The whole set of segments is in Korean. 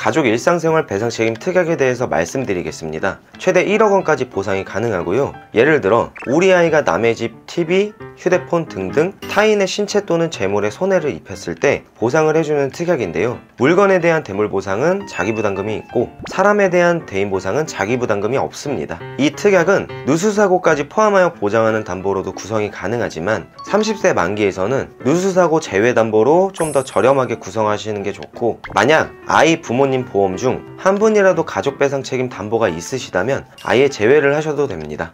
가족 일상생활 배상책임 특약에 대해서 말씀드리겠습니다. 최대 1억 원까지 보상이 가능하고요. 예를 들어 우리 아이가 남의 집 TV, 휴대폰 등등 타인의 신체 또는 재물에 손해를 입혔을 때 보상을 해주는 특약인데요. 물건에 대한 대물보상은 자기부담금이 있고 사람에 대한 대인보상은 자기부담금이 없습니다. 이 특약은 누수사고까지 포함하여 보장하는 담보로도 구성이 가능하지만 30세 만기에서는 누수사고 제외 담보로 좀 더 저렴하게 구성하시는 게 좋고, 만약 아이 부모님 보험 중 한 분이라도 가족배상 책임 담보가 있으시다면 아예 제외를 하셔도 됩니다.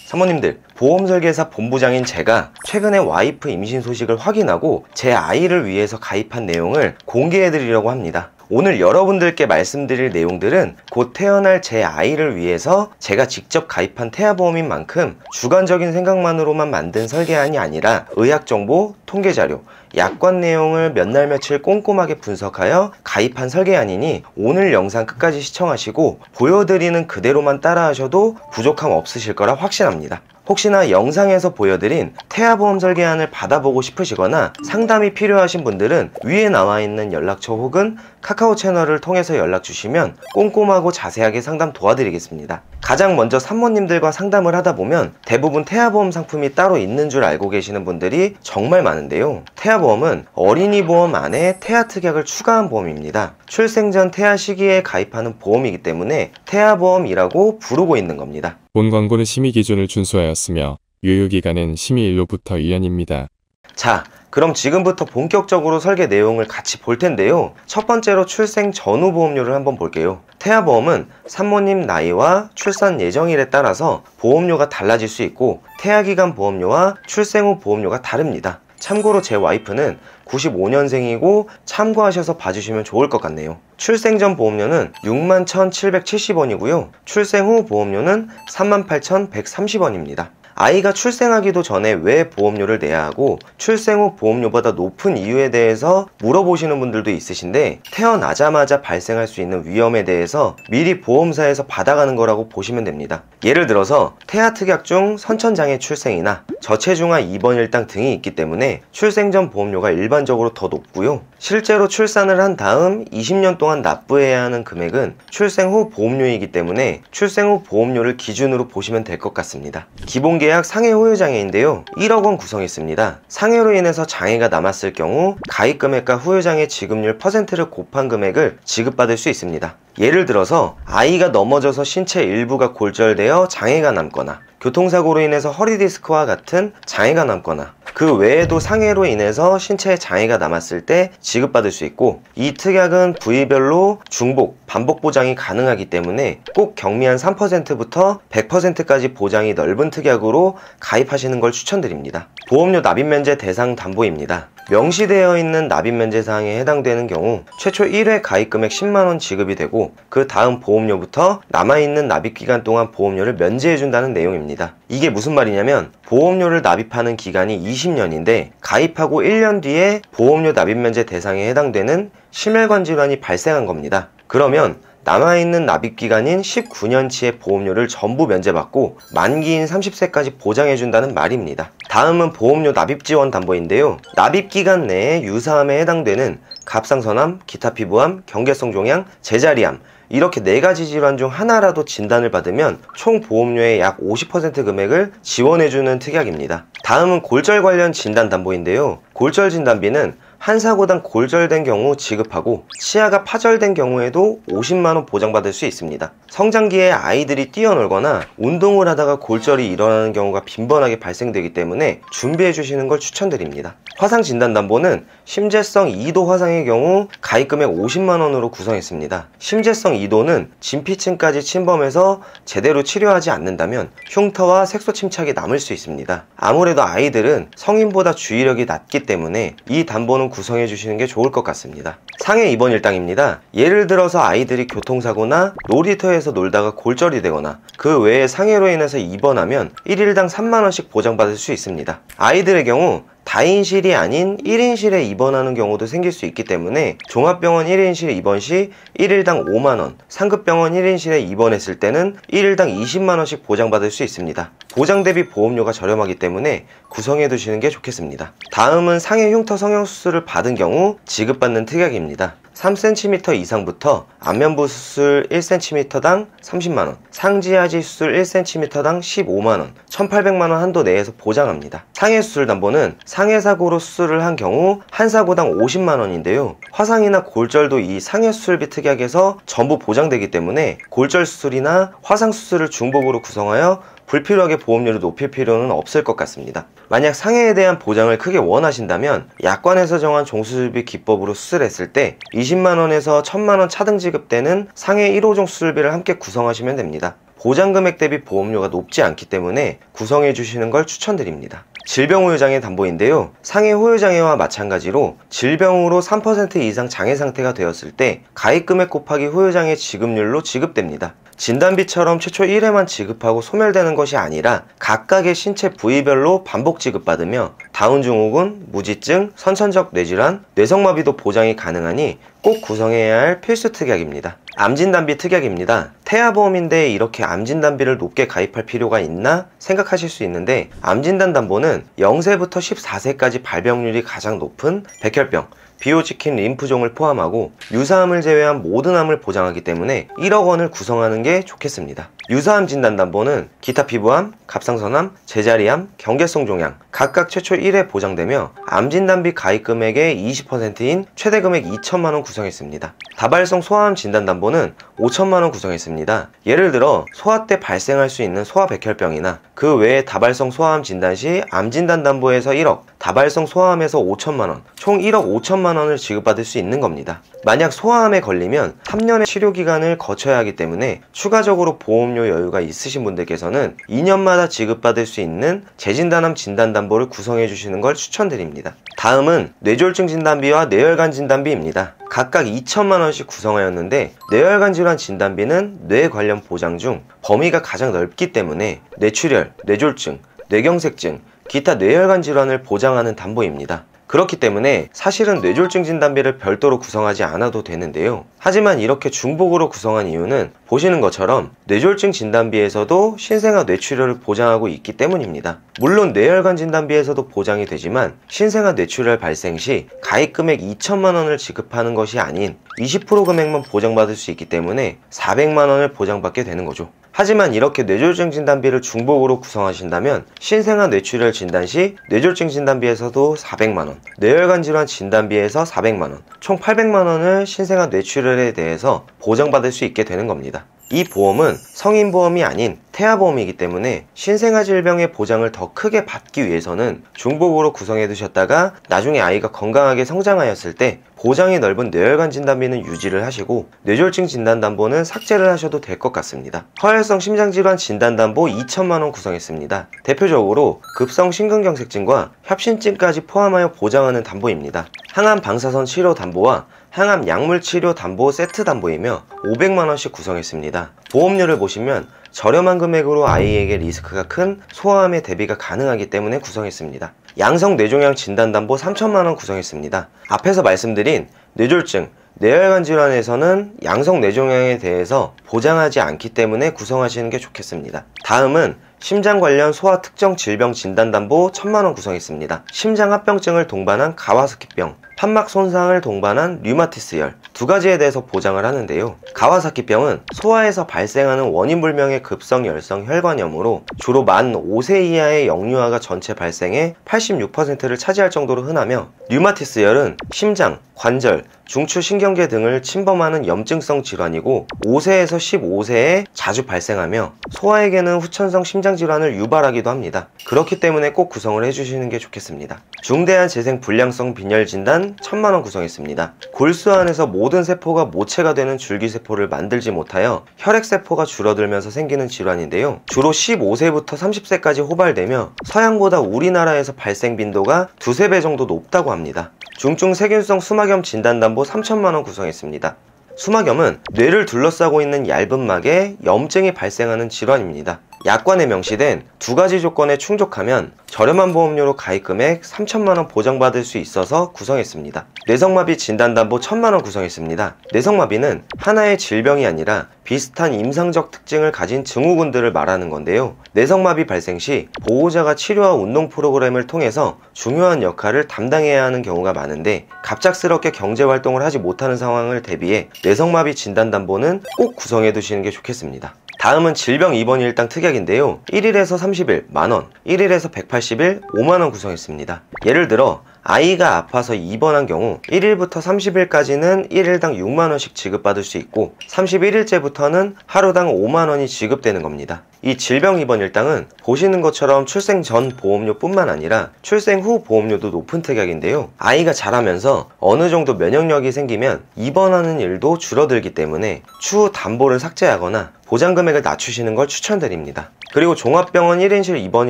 사모님들, 보험설계사 본부장인 제가 최근에 와이프 임신 소식을 확인하고 제 아이를 위해서 가입한 내용을 공개해드리려고 합니다. 오늘 여러분들께 말씀드릴 내용들은 곧 태어날 제 아이를 위해서 제가 직접 가입한 태아보험인 만큼 주관적인 생각만으로만 만든 설계안이 아니라 의학정보, 통계자료, 약관 내용을 몇 날 며칠 꼼꼼하게 분석하여 가입한 설계안이니 오늘 영상 끝까지 시청하시고 보여드리는 그대로만 따라하셔도 부족함 없으실 거라 확신합니다. 혹시나 영상에서 보여드린 태아보험 설계안을 받아보고 싶으시거나 상담이 필요하신 분들은 위에 나와 있는 연락처 혹은 카카오 채널을 통해서 연락 주시면 꼼꼼하고 자세하게 상담 도와드리겠습니다. 가장 먼저 산모님들과 상담을 하다 보면 대부분 태아보험 상품이 따로 있는 줄 알고 계시는 분들이 정말 많은데요. 태아보험은 어린이 보험 안에 태아 특약을 추가한 보험입니다. 출생 전 태아 시기에 가입하는 보험이기 때문에 태아보험이라고 부르고 있는 겁니다. 본 광고는 심의 기준을 준수하였으며 유효기간은 심의일로부터 2년입니다. 자, 그럼 지금부터 본격적으로 설계 내용을 같이 볼 텐데요. 첫 번째로 출생 전후 보험료를 한번 볼게요. 태아보험은 산모님 나이와 출산 예정일에 따라서 보험료가 달라질 수 있고 태아기간 보험료와 출생 후 보험료가 다릅니다. 참고로 제 와이프는 95년생이고 참고하셔서 봐주시면 좋을 것 같네요. 출생 전 보험료는 61,770원이고요. 출생 후 보험료는 38,130원입니다. 아이가 출생하기도 전에 왜 보험료를 내야 하고 출생 후 보험료보다 높은 이유에 대해서 물어보시는 분들도 있으신데, 태어나자마자 발생할 수 있는 위험에 대해서 미리 보험사에서 받아가는 거라고 보시면 됩니다. 예를 들어서 태아 특약 중 선천장애 출생이나 저체중아 입원 일당 등이 있기 때문에 출생 전 보험료가 일반적으로 더 높고요. 실제로 출산을 한 다음 20년 동안 납부해야 하는 금액은 출생 후 보험료이기 때문에 출생 후 보험료를 기준으로 보시면 될 것 같습니다. 기본계약 상해 후유장애인데요, 1억 원 구성했습니다. 상해로 인해서 장애가 남았을 경우 가입금액과 후유장애 지급률 %를 곱한 금액을 지급받을 수 있습니다. 예를 들어서 아이가 넘어져서 신체 일부가 골절되어 장애가 남거나 교통사고로 인해서 허리 디스크와 같은 장애가 남거나 그 외에도 상해로 인해서 신체에 장애가 남았을 때 지급받을 수 있고, 이 특약은 부위별로 중복, 반복 보장이 가능하기 때문에 꼭 경미한 3%부터 100%까지 보장이 넓은 특약으로 가입하시는 걸 추천드립니다. 보험료 납입면제 대상 담보입니다. 명시되어 있는 납입면제 사항에 해당되는 경우 최초 1회 가입금액 10만원 지급이 되고 그 다음 보험료부터 남아있는 납입기간 동안 보험료를 면제해준다는 내용입니다. 이게 무슨 말이냐면 보험료를 납입하는 기간이 20년인데 가입하고 1년 뒤에 보험료 납입면제 대상에 해당되는 심혈관 질환이 발생한 겁니다. 그러면 남아있는 납입기간인 19년치의 보험료를 전부 면제받고 만기인 30세까지 보장해준다는 말입니다. 다음은 보험료 납입지원 담보인데요. 납입기간 내에 유사암에 해당되는 갑상선암, 기타 피부암, 경계성 종양, 제자리암, 이렇게 4가지 질환 중 하나라도 진단을 받으면 총 보험료의 약 50% 금액을 지원해주는 특약입니다. 다음은 골절 관련 진단 담보인데요. 골절 진단비는 한 사고당 골절된 경우 지급하고 치아가 파절된 경우에도 50만원 보장받을 수 있습니다. 성장기에 아이들이 뛰어놀거나 운동을 하다가 골절이 일어나는 경우가 빈번하게 발생되기 때문에 준비해 주시는 걸 추천드립니다. 화상진단담보는 심재성 2도 화상의 경우 가입금액 50만원으로 구성했습니다. 심재성 2도는 진피층까지 침범해서 제대로 치료하지 않는다면 흉터와 색소 침착이 남을 수 있습니다. 아무래도 아이들은 성인보다 주의력이 낮기 때문에 이 담보는 구성해 주시는 게 좋을 것 같습니다. 상해 입원 일당입니다. 예를 들어서 아이들이 교통사고나 놀이터에서 놀다가 골절이 되거나 그 외에 상해로 인해서 입원하면 1일당 3만원씩 보장받을 수 있습니다. 아이들의 경우 다인실이 아닌 1인실에 입원하는 경우도 생길 수 있기 때문에 종합병원 1인실 입원 시 1일당 5만원, 상급병원 1인실에 입원했을 때는 1일당 20만원씩 보장받을 수 있습니다. 보장 대비 보험료가 저렴하기 때문에 구성해 두시는 게 좋겠습니다. 다음은 상해 흉터 성형수술을 받은 경우 지급받는 특약입니다. 3cm 이상부터 안면부 수술 1cm당 30만원, 상지하지 수술 1cm당 15만원, 1800만원 한도 내에서 보장합니다. 상해수술담보는 상해사고로 수술을 한 경우 한 사고당 50만원인데요. 화상이나 골절도 이 상해수술비 특약에서 전부 보장되기 때문에 골절 수술이나 화상 수술을 중복으로 구성하여 불필요하게 보험료를 높일 필요는 없을 것 같습니다. 만약 상해에 대한 보장을 크게 원하신다면 약관에서 정한 종수술비 기법으로 수술했을 때 20만원에서 1000만원 차등 지급되는 상해 1호종 수술비를 함께 구성하시면 됩니다. 보장금액 대비 보험료가 높지 않기 때문에 구성해 주시는 걸 추천드립니다. 질병후유장애 담보인데요. 상해 후유장애와 마찬가지로 질병으로 3% 이상 장애 상태가 되었을 때 가입금액 곱하기 후유장애 지급률로 지급됩니다. 진단비처럼 최초 1회만 지급하고 소멸되는 것이 아니라 각각의 신체 부위별로 반복 지급받으며 다운증후군, 무지증, 선천적 뇌질환, 뇌성마비도 보장이 가능하니 꼭 구성해야 할 필수 특약입니다. 암진단비 특약입니다. 태아보험인데 이렇게 암진단비를 높게 가입할 필요가 있나 생각하실 수 있는데, 암진단담보는 0세부터 14세까지 발병률이 가장 높은 백혈병, 비호지킨 림프종을 포함하고 유사암을 제외한 모든 암을 보장하기 때문에 1억 원을 구성하는 게 좋겠습니다. 유사암 진단담보는 기타 피부암, 갑상선암, 제자리암, 경계성 종양 각각 최초 1회 보장되며 암진단비 가입금액의 20%인 최대금액 2천만원 구성했습니다. 다발성 소아암 진단담보는 5천만원 구성했습니다. 예를 들어 소아 때 발생할 수 있는 소아백혈병이나 그 외에 다발성 소아암 진단 시 암진단담보에서 1억, 다발성 소아암에서 5천만원, 총 1억 5천만원을 지급받을 수 있는 겁니다. 만약 소아암에 걸리면 3년의 치료기간을 거쳐야 하기 때문에 추가적으로 보험료 여유가 있으신 분들께서는 2년마다 지급받을 수 있는 재진단암 진단담보를 구성해 주시는 걸 추천드립니다. 다음은 뇌졸중 진단비와 뇌혈관 진단비입니다. 각각 2천만원씩 구성하였는데 뇌혈관 질환 진단비는 뇌 관련 보장 중 범위가 가장 넓기 때문에 뇌출혈, 뇌졸중, 뇌경색증, 기타 뇌혈관 질환을 보장하는 담보입니다. 그렇기 때문에 사실은 뇌졸중 진단비를 별도로 구성하지 않아도 되는데요. 하지만 이렇게 중복으로 구성한 이유는 보시는 것처럼 뇌졸중 진단비에서도 신생아 뇌출혈을 보장하고 있기 때문입니다. 물론 뇌혈관 진단비에서도 보장이 되지만 신생아 뇌출혈 발생 시 가입금액 2천만원을 지급하는 것이 아닌 20% 금액만 보장받을 수 있기 때문에 400만원을 보장받게 되는 거죠. 하지만 이렇게 뇌졸중 진단비를 중복으로 구성하신다면 신생아 뇌출혈 진단 시 뇌졸중 진단비에서도 400만원, 뇌혈관 질환 진단비에서 400만원, 총 800만원을 신생아 뇌출혈에 대해서 보장받을 수 있게 되는 겁니다. 이 보험은 성인보험이 아닌 태아보험이기 때문에 신생아 질병의 보장을 더 크게 받기 위해서는 중복으로 구성해 두셨다가 나중에 아이가 건강하게 성장하였을 때 보장이 넓은 뇌혈관 진단비는 유지를 하시고 뇌졸중 진단담보는 삭제를 하셔도 될 것 같습니다. 허혈성 심장질환 진단담보 2천만원 구성했습니다. 대표적으로 급성 심근경색증과 협심증까지 포함하여 보장하는 담보입니다. 항암 방사선 치료 담보와 항암 약물 치료 담보 세트 담보이며 500만원씩 구성했습니다. 보험료를 보시면 저렴한 금액으로 아이에게 리스크가 큰 소아암의 대비가 가능하기 때문에 구성했습니다. 양성 뇌종양 진단담보 3천만원 구성했습니다. 앞에서 말씀드린 뇌졸중, 뇌혈관 질환에서는 양성 뇌종양에 대해서 보장하지 않기 때문에 구성하시는 게 좋겠습니다. 다음은 심장 관련 소아 특정 질병 진단담보 1000만원 구성했습니다. 심장합병증을 동반한 가와사키병, 판막 손상을 동반한 류마티스열 두 가지에 대해서 보장을 하는데요. 가와사키병은 소아에서 발생하는 원인불명의 급성열성 혈관염으로 주로 만 5세 이하의 영유아가 전체 발생의 86%를 차지할 정도로 흔하며, 류마티스열은 심장, 관절, 중추신경계 등을 침범하는 염증성 질환이고 5세에서 15세에 자주 발생하며 소아에게는 후천성 심장질환을 유발하기도 합니다. 그렇기 때문에 꼭 구성을 해주시는 게 좋겠습니다. 중대한 재생 불량성 빈혈 진단 1000만원 구성했습니다. 골수 안에서 모든 세포가 모체가 되는 줄기세포를 만들지 못하여 혈액세포가 줄어들면서 생기는 질환인데요. 주로 15세부터 30세까지 호발되며 서양보다 우리나라에서 발생 빈도가 2~3배 정도 높다고 합니다. 중증 세균성 수막염 진단담보 3천만원 구성했습니다. 수막염은 뇌를 둘러싸고 있는 얇은 막에 염증이 발생하는 질환입니다. 약관에 명시된 두 가지 조건에 충족하면 저렴한 보험료로 가입금액 3천만원 보장받을 수 있어서 구성했습니다. 뇌성마비 진단담보 1,000만원 구성했습니다. 뇌성마비는 하나의 질병이 아니라 비슷한 임상적 특징을 가진 증후군들을 말하는 건데요. 뇌성마비 발생 시 보호자가 치료와 운동 프로그램을 통해서 중요한 역할을 담당해야 하는 경우가 많은데 갑작스럽게 경제활동을 하지 못하는 상황을 대비해 뇌성마비 진단담보는 꼭 구성해 두시는 게 좋겠습니다. 다음은 질병 입원 일당 특약인데요. 1일에서 30일 만원, 1일에서 180일 5만원 구성했습니다. 예를 들어 아이가 아파서 입원한 경우 1일부터 30일까지는 1일당 6만원씩 지급받을 수 있고 31일째부터는 하루당 5만원이 지급되는 겁니다. 이 질병 입원 일당은 보시는 것처럼 출생 전 보험료 뿐만 아니라 출생 후 보험료도 높은 특약인데요. 아이가 자라면서 어느 정도 면역력이 생기면 입원하는 일도 줄어들기 때문에 추후 담보를 삭제하거나 보장 금액을 낮추시는 걸 추천드립니다. 그리고 종합병원 1인실 입원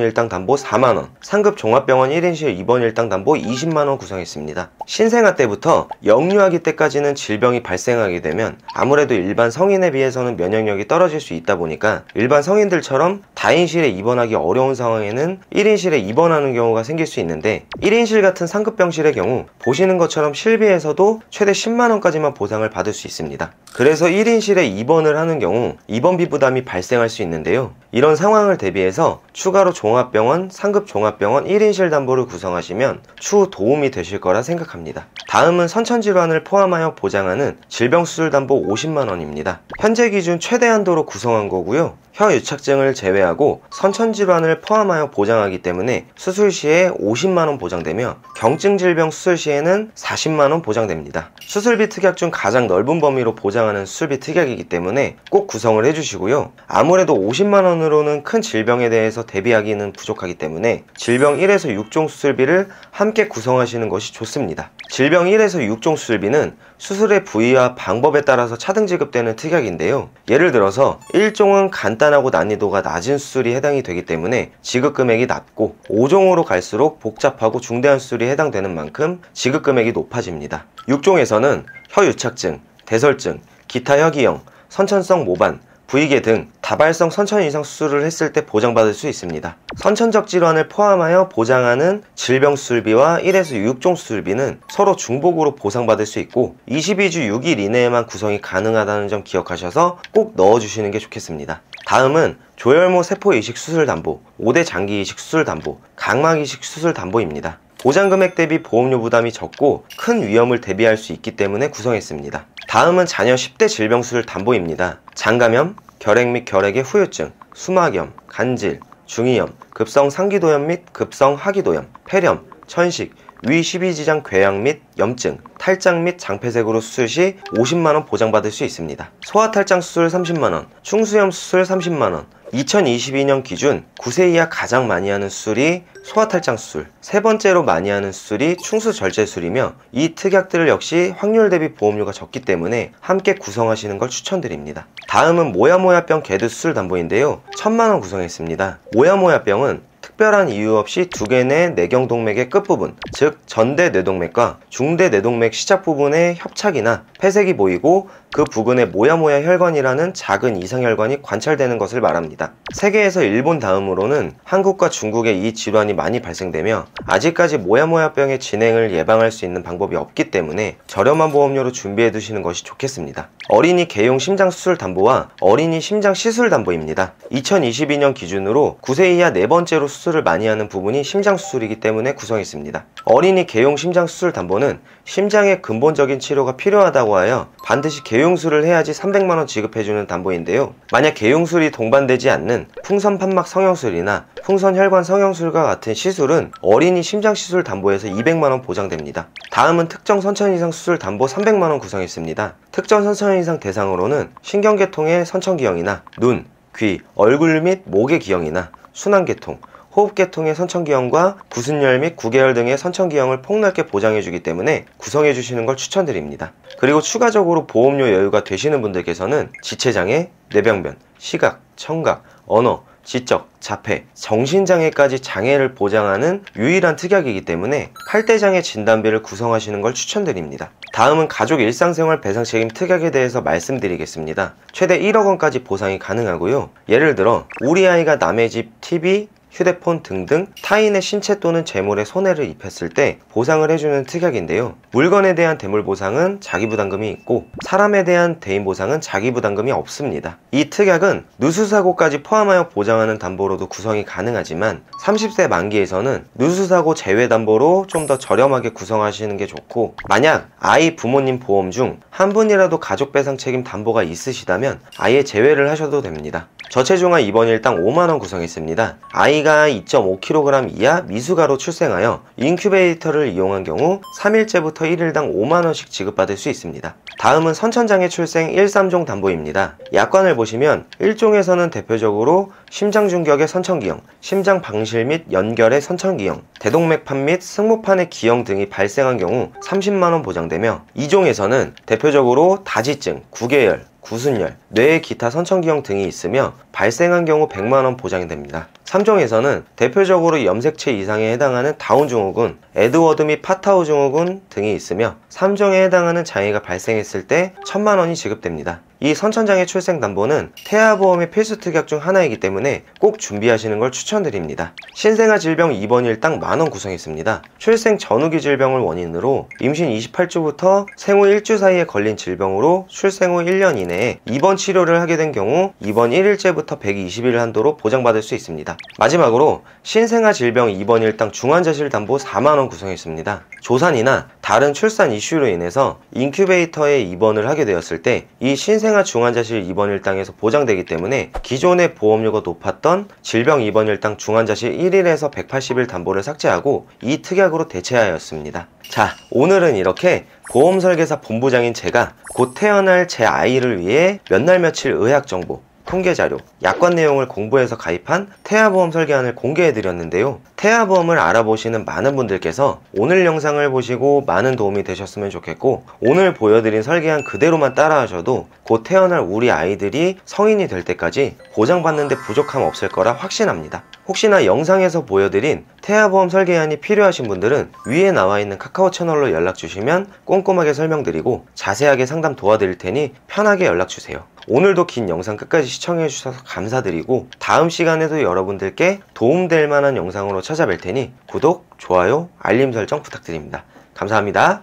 일당 담보 4만원, 상급 종합병원 1인실 입원 일당 담보 20만원 구성했습니다. 신생아 때부터 영유아기 때까지는 질병이 발생하게 되면 아무래도 일반 성인에 비해서는 면역력이 떨어질 수 있다 보니까 일반 성인들처럼 다인실에 입원하기 어려운 상황에는 1인실에 입원하는 경우가 생길 수 있는데 1인실 같은 상급병실의 경우 보시는 것처럼 실비에서도 최대 10만원까지만 보상을 받을 수 있습니다. 그래서 1인실에 입원을 하는 경우 입원비 부담이 발생할 수 있는데요. 이런 상황을 대비해서 추가로 종합병원, 상급 종합병원 1인실 담보를 구성하시면 추후 도움이 되실 거라 생각합니다. 다음은 선천질환을 포함하여 보장하는 질병수술담보 50만원입니다. 현재 기준 최대 한도로 구성한 거고요. 혀유착증을 제외하고 선천질환을 포함하여 보장하기 때문에 수술 시에 50만원 보장되며 경증 질병 수술 시에는 40만원 보장됩니다. 수술비 특약 중 가장 넓은 범위로 보장하는 수술비 특약이기 때문에 꼭 구성을 해주시고요. 아무래도 50만원으로는 큰 질병에 대해서 대비하기는 부족하기 때문에 질병 1에서 6종 수술비를 함께 구성하시는 것이 좋습니다. 질병 1에서 6종 수술비는 수술의 부위와 방법에 따라서 차등 지급되는 특약인데요. 예를 들어서 1종은 간단하고 난이도가 낮은 수술이 해당이 되기 때문에 지급금액이 낮고 5종으로 갈수록 복잡하고 중대한 수술이 해당되는 만큼 지급금액이 높아집니다. 6종에서는 혀유착증, 대설증, 기타 혀기형, 선천성 모반, 부위계 등 다발성 선천 이상 수술을 했을 때 보장받을 수 있습니다. 선천적 질환을 포함하여 보장하는 질병 수술비와 1에서 6종 수술비는 서로 중복으로 보상받을 수 있고 22주 6일 이내에만 구성이 가능하다는 점 기억하셔서 꼭 넣어주시는 게 좋겠습니다. 다음은 조혈모 세포 이식 수술 담보, 5대 장기 이식 수술 담보, 각막 이식 수술 담보입니다. 보장 금액 대비 보험료 부담이 적고 큰 위험을 대비할 수 있기 때문에 구성했습니다. 다음은 자녀 10대 질병 수술 담보입니다. 장감염, 결핵 및 결핵의 후유증, 수막염, 간질, 중이염, 급성 상기도염 및 급성 하기도염, 폐렴, 천식, 위 12지장 궤양 및 염증, 탈장 및 장폐색으로 수술 시 50만원 보장받을 수 있습니다. 소아탈장 수술 30만원, 충수염 수술 30만원, 2022년 기준 9세 이하 가장 많이 하는 수술이 소아탈장 수술, 세 번째로 많이 하는 수술이 충수절제술이며 이 특약들 역시 확률 대비 보험료가 적기 때문에 함께 구성하시는 걸 추천드립니다. 다음은 모야모야병 개드 수술 담보인데요. 1,000만원 구성했습니다. 모야모야병은 특별한 이유 없이 두 개 내 내경동맥의 끝부분, 즉 전대 뇌동맥과 중대 뇌동맥 시작 부분에 협착이나 폐색이 보이고 그 부근에 모야모야 혈관이라는 작은 이상혈관이 관찰되는 것을 말합니다. 세계에서 일본 다음으로는 한국과 중국에 이 질환이 많이 발생되며 아직까지 모야모야병의 진행을 예방할 수 있는 방법이 없기 때문에 저렴한 보험료로 준비해 두시는 것이 좋겠습니다. 어린이 개용 심장 수술 담보와 어린이 심장 시술 담보입니다. 2022년 기준으로 9세 이하 네 번째로 수술을 많이 하는 부분이 심장 수술이기 때문에 구성했습니다. 어린이 개용 심장 수술 담보는 심장의 근본적인 치료가 필요하다고 하여 반드시 개용술을 해야지 300만원 지급해주는 담보인데요. 만약 개용술이 동반되지 않는 풍선 판막 성형술이나 풍선 혈관 성형술과 같은 시술은 어린이 심장 시술 담보에서 200만원 보장됩니다. 다음은 특정 선천 이상 수술 담보 300만원 구성했습니다. 특정 선천 이상 대상으로는 신경계통의 선천기형이나 눈, 귀, 얼굴 및 목의 기형이나 순환계통, 호흡계통의 선천기형과 구순열 및 구개열 등의 선천기형을 폭넓게 보장해주기 때문에 구성해주시는 걸 추천드립니다. 그리고 추가적으로 보험료 여유가 되시는 분들께서는 지체장애, 뇌병변, 시각, 청각, 언어, 지적, 자폐, 정신장애까지 장애를 보장하는 유일한 특약이기 때문에 칼대장애 진단비를 구성하시는 걸 추천드립니다. 다음은 가족 일상생활 배상 책임 특약에 대해서 말씀드리겠습니다. 최대 1억 원까지 보상이 가능하고요. 예를 들어 우리 아이가 남의 집 TV, 휴대폰 등등 타인의 신체 또는 재물에 손해를 입혔을 때 보상을 해주는 특약인데요. 물건에 대한 대물보상은 자기부담금이 있고 사람에 대한 대인보상은 자기부담금이 없습니다. 이 특약은 누수사고까지 포함하여 보장하는 담보로도 구성이 가능하지만 30세 만기에서는 누수사고 제외담보로 좀 더 저렴하게 구성하시는 게 좋고, 만약 아이 부모님 보험 중 한 분이라도 가족배상 책임 담보가 있으시다면 아예 제외를 하셔도 됩니다. 저체중아 입원일당 5만원 구성했습니다. 아이가 2.5kg 이하 미숙아로 출생하여 인큐베이터를 이용한 경우 3일째부터 1일당 5만원씩 지급받을 수 있습니다. 다음은 선천장애 출생 1~3종 담보입니다. 약관을 보시면 1종에서는 대표적으로 심장중격의 선천기형, 심장방실 및 연결의 선천기형, 대동맥판 및 승모판의 기형 등이 발생한 경우 30만원 보장되며, 2종에서는 대표적으로 다지증, 구개열, 구순열, 뇌의 기타 선천기형 등이 있으며 발생한 경우 100만원 보장됩니다. 3종에서는 대표적으로 염색체 이상에 해당하는 다운증후군, 에드워드 및 파타우 증후군 등이 있으며 3종에 해당하는 장애가 발생했을 때 1000만원이 지급됩니다. 이 선천장애 출생담보는 태아보험의 필수 특약 중 하나이기 때문에 꼭 준비하시는 걸 추천드립니다. 신생아 질병 입원일당 만원 구성했습니다. 출생 전후기 질병을 원인으로 임신 28주부터 생후 1주 사이에 걸린 질병으로 출생 후 1년 이내에 입원 치료를 하게 된 경우 입원 1일째부터 120일 한도로 보장받을 수 있습니다. 마지막으로 신생아 질병 입원일당 중환자실 담보 4만원 구성했습니다. 조산이나 다른 출산 이슈로 인해서 인큐베이터에 입원을 하게 되었을 때 이 신생아 중환자실 입원일당에서 보장되기 때문에 기존의 보험료가 높았던 질병 입원일당 중환자실 1일에서 180일 담보를 삭제하고 이 특약으로 대체하였습니다. 자, 오늘은 이렇게 보험설계사 본부장인 제가 곧 태어날 제 아이를 위해 몇 날 며칠 의학정보, 통계자료, 약관 내용을 공부해서 가입한 태아보험 설계안을 공개해드렸는데요. 태아보험을 알아보시는 많은 분들께서 오늘 영상을 보시고 많은 도움이 되셨으면 좋겠고, 오늘 보여드린 설계안 그대로만 따라하셔도 곧 태어날 우리 아이들이 성인이 될 때까지 보장받는데 부족함 없을 거라 확신합니다. 혹시나 영상에서 보여드린 태아보험 설계안이 필요하신 분들은 위에 나와 있는 카카오 채널로 연락주시면 꼼꼼하게 설명드리고 자세하게 상담 도와드릴 테니 편하게 연락주세요. 오늘도 긴 영상 끝까지 시청해주셔서 감사드리고, 다음 시간에도 여러분들께 도움될 만한 영상으로 찾아뵐 테니 구독, 좋아요, 알림 설정 부탁드립니다. 감사합니다.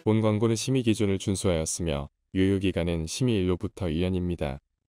본 광고는 심의 기준을 준수하였으며 유효기간은 심의 일로부터 2년입니다.